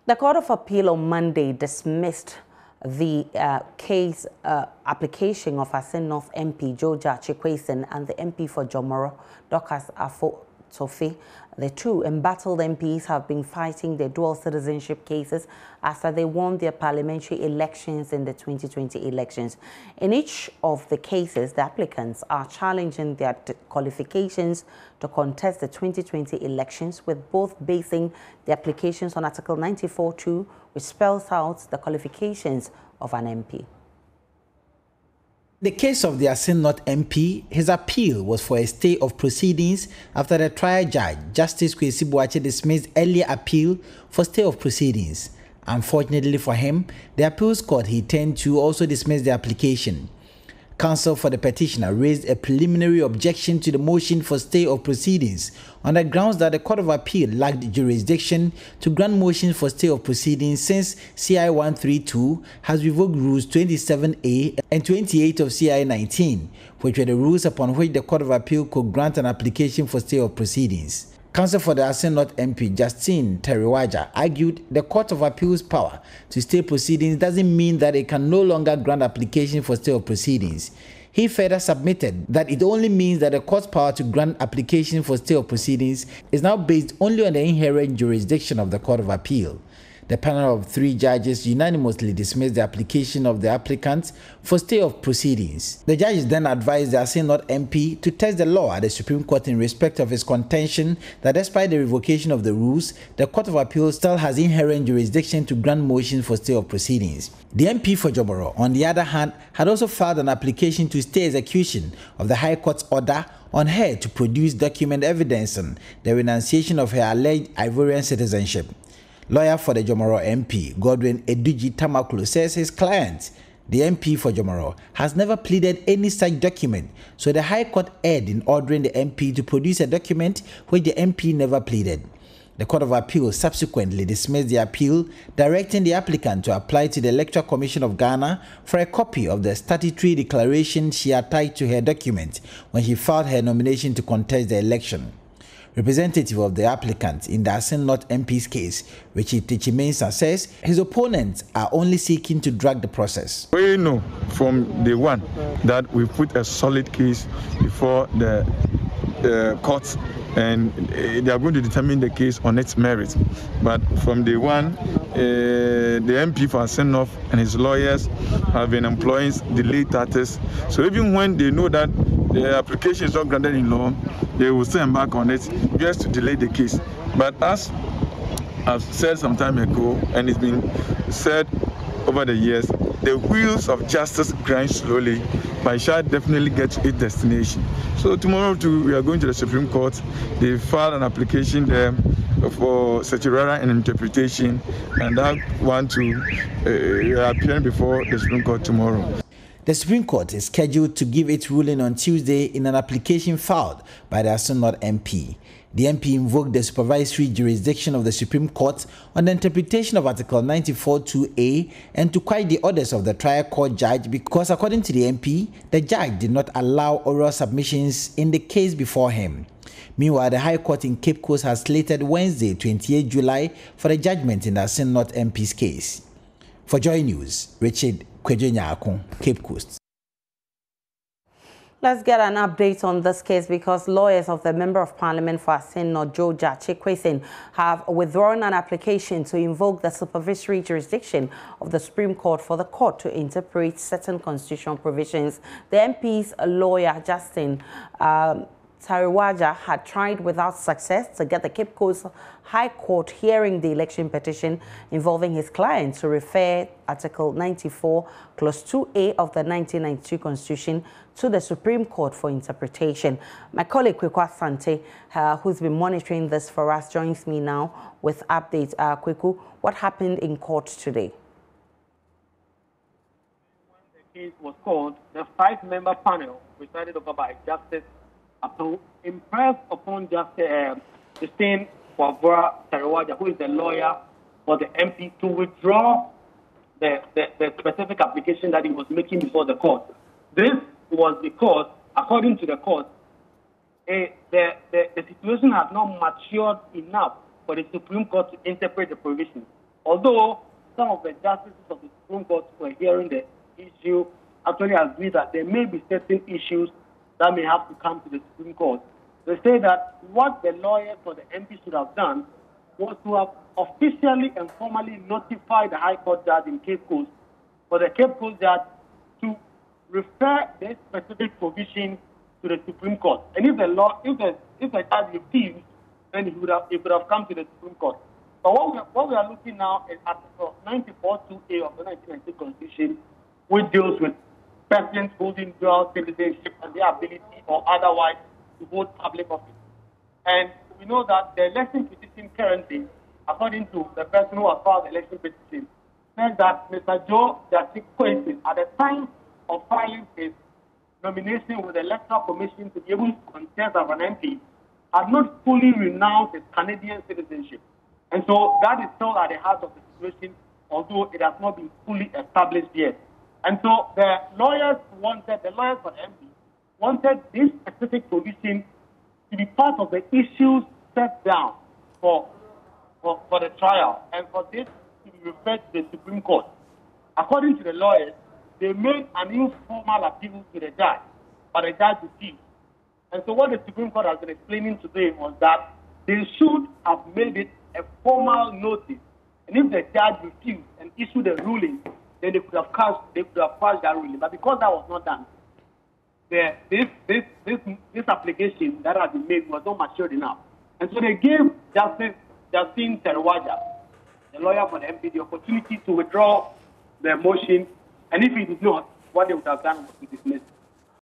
The Court of Appeal on Monday dismissed the case application of Assin North MP Georgia Chikwesin and the MP for Jomoro, Dorcas Afo-Tofe. The two embattled MPs have been fighting their dual citizenship cases after they won their parliamentary elections in the 2020 elections. In each of the cases, the applicants are challenging their qualifications to contest the 2020 elections, with both basing the applications on Article 94(2), which spells out the qualifications of an MP. In the case of the Assin North MP, his appeal was for a stay of proceedings after the trial judge, Justice Kwesi Boakye, dismissed earlier appeal for stay of proceedings. Unfortunately for him, the appeals court he turned to also dismissed the application. Counsel for the petitioner raised a preliminary objection to the motion for stay of proceedings on the grounds that the Court of Appeal lacked jurisdiction to grant motions for stay of proceedings since CI 132 has revoked Rules 27A and 28 of CI 19, which were the rules upon which the Court of Appeal could grant an application for stay of proceedings. Counsel for the Assin North MP, Justin Teriwaja, argued the Court of Appeal's power to stay proceedings doesn't mean that it can no longer grant application for stay of proceedings. He further submitted that it only means that the court's power to grant application for stay of proceedings is now based only on the inherent jurisdiction of the Court of Appeal. The panel of 3 judges unanimously dismissed the application of the applicants for stay of proceedings. The judges then advised the Assin North MP to test the law at the Supreme Court in respect of his contention that despite the revocation of the rules, the Court of Appeal still has inherent jurisdiction to grant motions for stay of proceedings. The MP for Jomoro, on the other hand, had also filed an application to stay execution of the High Court's order on her to produce document evidence on the renunciation of her alleged Ivorian citizenship. Lawyer for the Jomoro MP, Godwin Eduji Tamaklo, says his client, the MP for Jomoro, has never pleaded any such document, so the High Court erred in ordering the MP to produce a document which the MP never pleaded. The Court of Appeal subsequently dismissed the appeal, directing the applicant to apply to the Electoral Commission of Ghana for a copy of the statutory declaration she attached to her document when she filed her nomination to contest the election. Representative of the applicant in the Assin North MP's case, Richard Tichimensa, says his opponents are only seeking to drag the process. We know from day one that we put a solid case before the courts, and they are going to determine the case on its merit. But from day one, the MP for Assin North and his lawyers have been employing delay tactics. So even when they know that the application is not granted in law, they will still embark on it just to delay the case. But as I've said some time ago, and it's been said over the years, the wheels of justice grind slowly, but it shall definitely get to its destination. So tomorrow too, we are going to the Supreme Court. They filed an application there for certiorari and interpretation, and that one to appear before the Supreme Court tomorrow. The Supreme Court is scheduled to give its ruling on Tuesday in an application filed by the Assin North MP. The MP invoked the supervisory jurisdiction of the Supreme Court on the interpretation of Article 94(2)A and to quash the orders of the trial court judge because, according to the MP, the judge did not allow oral submissions in the case before him. Meanwhile, the High Court in Cape Coast has slated Wednesday, 28 July, for the judgment in the Assin North MP's case. For JoyNews, Richard Kwejenyakon, Cape Coast. Let's get an update on this case because lawyers of the Member of Parliament for Assin North, Georgia Chikwesin, have withdrawn an application to invoke the supervisory jurisdiction of the Supreme Court for the court to interpret certain constitutional provisions. The MP's lawyer, Justin Teriwaja, had tried without success to get the Cape Coast High Court hearing the election petition involving his client to refer Article 94, Clause 2A of the 1992 Constitution to the Supreme Court for interpretation. My colleague Kweku Asante, who's been monitoring this for us, joins me now with updates. Kweku, what happened in court today? When the case was called, the 5-member panel, presided over by Justice Apple, impressed upon Justice Justin Teriwaja, who is the lawyer for the MP, to withdraw the specific application that he was making before the court. This was because, according to the court, the situation had not matured enough for the Supreme Court to interpret the provisions Although some of the justices of the Supreme Court were hearing the issue, actually agreed that there may be certain issues that may have to come to the Supreme Court. They say that what the lawyers for the MP should have done was to have officially and formally notified the High Court judge in Cape Coast for the Cape Coast judge to refer this specific provision to the Supreme Court. And if the judge refused, then it would have come to the Supreme Court. But what we are looking now is Article 94(2)(a) of the 1996 Constitution, which deals with persons holding dual citizenship and their ability or otherwise to hold public office. And we know that the election petition currently, according to the person who has filed the election petition, says that Mr. JoyNews Kwesi, at the time of filing his nomination with the Electoral Commission to be able to contest as an MP, had not fully renounced his Canadian citizenship. And so that is still at the heart of the situation, although it has not been fully established yet. And so the lawyers for the MP wanted this specific provision to be part of the issues set down for the trial and for this to be referred to the Supreme Court. According to the lawyers, they made an informal appeal to the judge, but the judge refused. And so what the Supreme Court has been explaining today was that they should have made it a formal notice. And if the judge refused and issued a ruling, then they could have passed that ruling. But because that was not done, this application that has been made was not matured enough. And so they gave Justice Assin, the lawyer for the MP, the opportunity to withdraw the motion. And if he did not, what they would have done was to dismiss it.